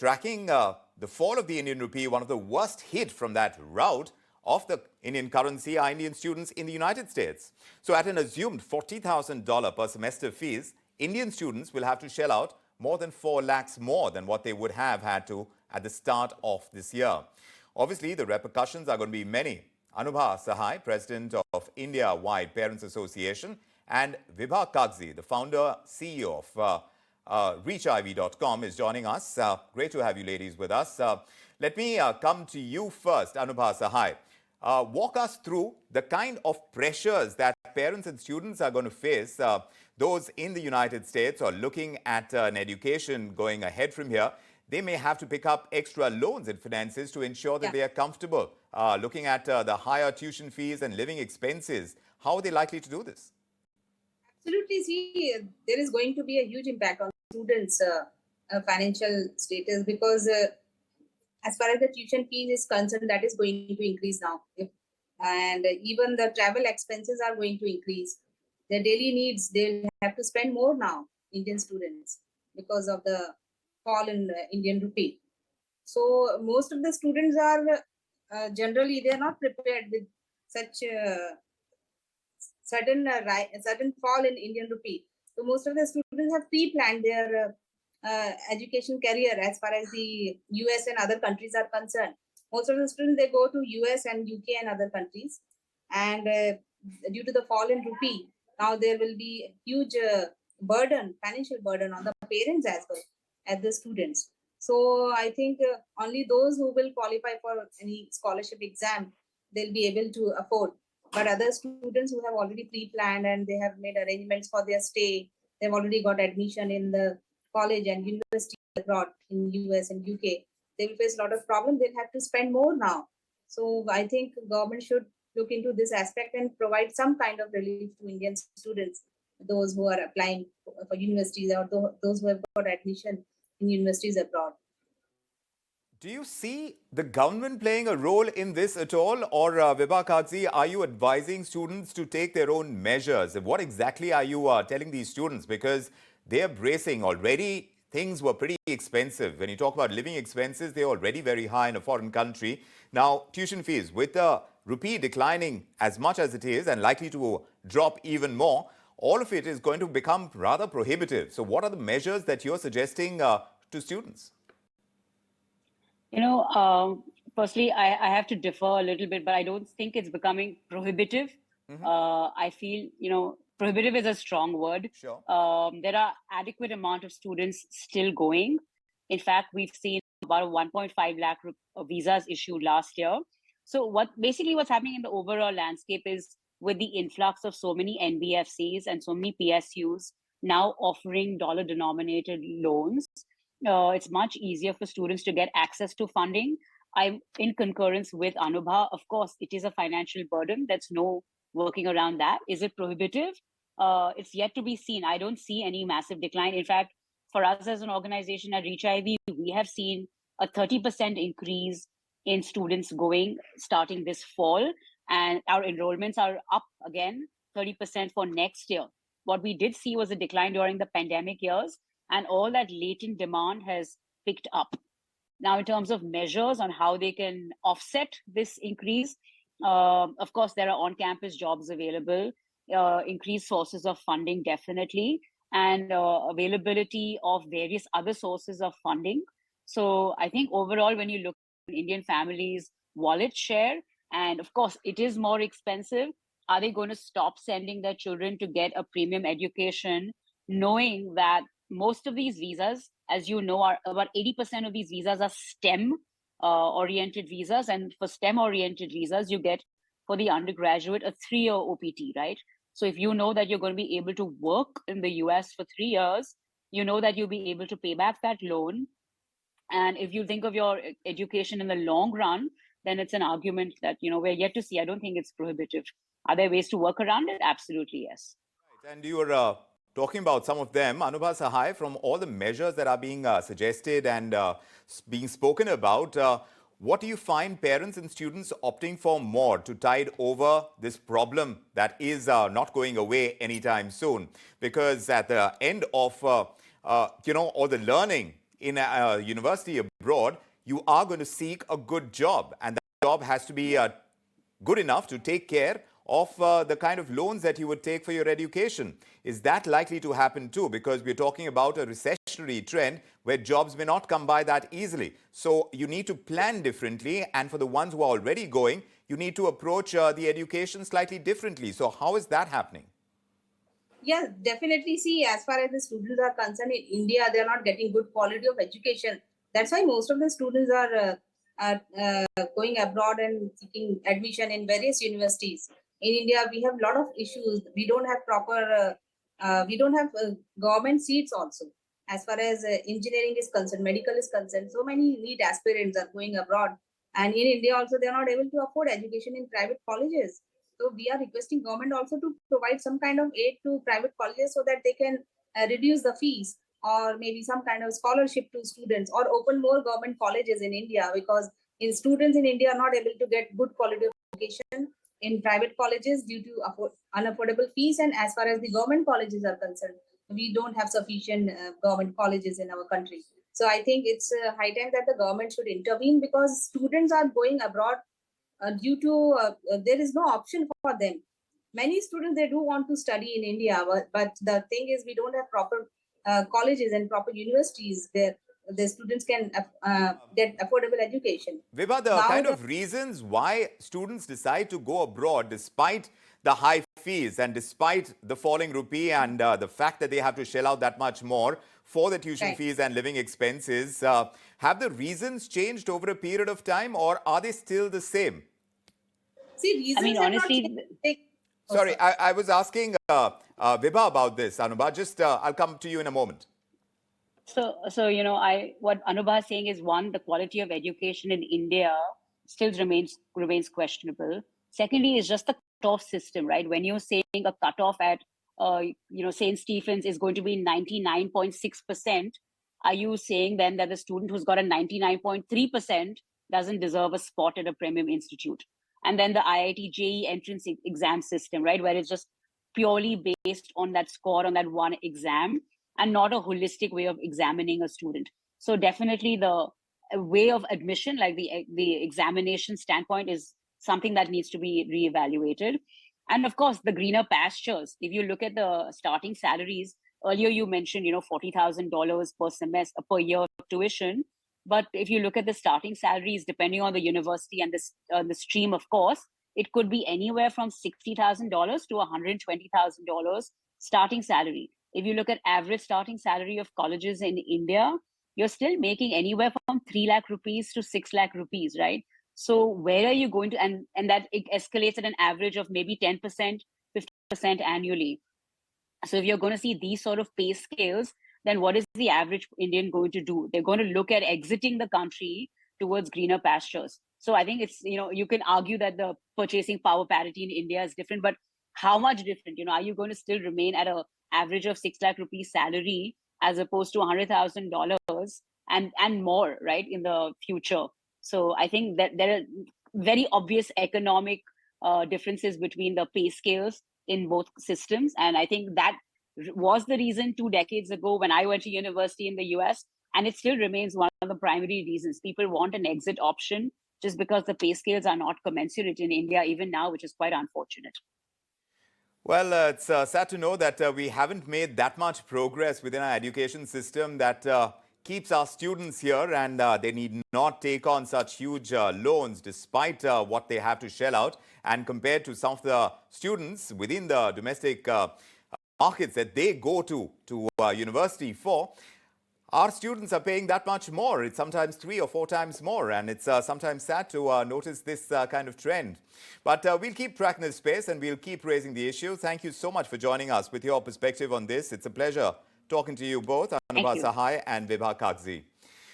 tracking the fall of the Indian rupee, one of the worst hit from that rout of the Indian currency are Indian students in the United States. So at an assumed $40,000 per semester fees, Indian students will have to shell out more than 4 lakhs more than what they would have had to at the start of this year. Obviously, the repercussions are going to be many. Anubha Sahai, president of India-wide Parents Association, and Vibha Kagzy, the founder, CEO of reachiv.com, is joining us. Great to have you ladies with us. Let me come to you first, Anubha Sahai. Walk us through the kind of pressures that parents and students are going to face, those in the United States or looking at an education going ahead from here. They may have to pick up extra loans and finances to ensure that they are comfortable. Looking at the higher tuition fees and living expenses, how are they likely to do this? Absolutely. See, there is going to be a huge impact on students' financial status because as far as the tuition fees is concerned, that is going to increase now. And even the travel expenses are going to increase. Their daily needs, they'll have to spend more now, Indian students, because of the fall in Indian rupee. So most of the students are generally, they're not prepared with such sudden fall in Indian rupee. So most of the students have pre-planned their education career as far as the US and other countries are concerned. Most of the students, they go to US and UK and other countries. And due to the fall in rupee, now there will be a huge burden, financial burden on the parents as well as the students. So I think only those who will qualify for any scholarship exam, they'll be able to afford. But other students who have already pre-planned and they have made arrangements for their stay, they've already got admission in the college and university abroad in US and UK, they will face a lot of problems. They'll have to spend more now. So I think government should look into this aspect and provide some kind of relief to Indian students, those who are applying for universities or those who have got admission in universities abroad. Do you see the government playing a role in this at all? Or Vibha Kagzy, are you advising students to take their own measures? What exactly are you telling these students? Because they're bracing already. Things were pretty expensive. When you talk about living expenses, they're already very high in a foreign country. Now, tuition fees, with the rupee declining as much as it is and likely to drop even more, all of it is going to become rather prohibitive. So what are the measures that you're suggesting to students? Firstly, I have to differ a little bit, but I don't think it's becoming prohibitive. I feel, prohibitive is a strong word. Sure. There are adequate amount of students still going. In fact, we've seen about 1.5 lakh visas issued last year. So what's happening in the overall landscape is with the influx of so many NBFCs and so many PSUs now offering dollar-denominated loans, it's much easier for students to get access to funding. I'm in concurrence with Anubha. Of course, it is a financial burden. There's no working around that. Is it prohibitive? It's yet to be seen. I don't see any massive decline. In fact, for us as an organization at Reach IV, we have seen a 30% increase in students going starting this fall. And our enrollments are up again, 30% for next year. What we did see was a decline during the pandemic years, and all that latent demand has picked up. Now, in terms of measures on how they can offset this increase, of course, there are on-campus jobs available, increased sources of funding definitely, and availability of various other sources of funding. So I think overall, when you look at Indian families' wallet share, and of course, it is more expensive, are they going to stop sending their children to get a premium education, knowing that most of these visas, as you know, are about 80% of these visas are STEM oriented visas. And for STEM oriented visas, you get for the undergraduate a 3-year OPT, right? So if you know that you're going to be able to work in the US for 3 years, you know that you'll be able to pay back that loan. And if you think of your education in the long run, then it's an argument that, we're yet to see. I don't think it's prohibitive. Are there ways to work around it? Absolutely, yes. Right. And you were talking about some of them. Anubha Sahai, from all the measures that are being suggested and being spoken about, what do you find parents and students opting for more to tide over this problem that is not going away anytime soon? Because at the end of, all the learning, in a university abroad, you are going to seek a good job. And that job has to be good enough to take care of the kind of loans that you would take for your education. Is that likely to happen too? Because we're talking about a recessionary trend where jobs may not come by that easily. So you need to plan differently. And for the ones who are already going, you need to approach the education slightly differently. So how is that happening? Yeah, definitely. See, as far as the students are concerned in India, they are not getting good quality of education. That's why most of the students are going abroad and seeking admission in various universities. In India, we have a lot of issues. We don't have we don't have government seats also. As far as engineering is concerned, medical is concerned, so many NEET aspirants are going abroad. And in India also, they are not able to afford education in private colleges. So we are requesting government also to provide some kind of aid to private colleges so that they can reduce the fees, or maybe some kind of scholarship to students, or open more government colleges in India, because students in India are not able to get good quality of education in private colleges due to unaffordable fees. And as far as the government colleges are concerned, we don't have sufficient government colleges in our country. So I think it's high time that the government should intervene, because students are going abroad due to there is no option for them. Many students, they do want to study in India, but the thing is, we don't have proper colleges and proper universities where the students can get affordable education. Vibha, the kind of reasons why students decide to go abroad despite the high fees and despite the falling rupee and the fact that they have to shell out that much more for the tuition fees and living expenses, have the reasons changed over a period of time, or are they still the same? See, reasons I mean, honestly, Sorry, I was asking Vibha about this, Anubha. Just, I'll come to you in a moment. So what Anubha is saying is, one, the quality of education in India still remains questionable. Secondly, is just the cutoff system, right? When you're saying a cutoff at St. Stephen's is going to be 99.6%, are you saying then that the student who's got a 99.3% doesn't deserve a spot at a premium institute? And then the IIT JEE entrance exam system, right, where it's just purely based on that score on that one exam and not a holistic way of examining a student. So definitely the way of admission, like the examination standpoint, is something that needs to be reevaluated. And of course, the greener pastures. If you look at the starting salaries, earlier you mentioned, $40,000 per semester, per year tuition. But if you look at the starting salaries, depending on the university and the stream, of course, it could be anywhere from $60,000 to $120,000 starting salary. If you look at average starting salary of colleges in India, you're still making anywhere from 3 lakh rupees to 6 lakh rupees, right? So where are you going to, and that it escalates at an average of maybe 10%, 50% annually. So if you're going to see these sort of pay scales, then what is the average Indian going to do? They're going to look at exiting the country towards greener pastures. So I think it's, you can argue that the purchasing power parity in India is different, but how much different? Are you going to still remain at an average of 6 lakh rupees salary as opposed to $100,000 and more, right, in the future? So I think that there are very obvious economic differences between the pay scales in both systems. And I think that was the reason 2 decades ago when I went to university in the US, and it still remains one of the primary reasons. People want an exit option just because the pay scales are not commensurate in India even now, which is quite unfortunate. Well, it's sad to know that we haven't made that much progress within our education system that keeps our students here, and they need not take on such huge loans despite what they have to shell out. And compared to some of the students within the domestic markets that they go to university for, our students are paying that much more. It's sometimes 3 or 4 times more, and it's sometimes sad to notice this kind of trend. But we'll keep tracking this space and we'll keep raising the issue. Thank you so much for joining us with your perspective on this. It's a pleasure talking to you both, Anubha Sahai and Vibha Kagzy.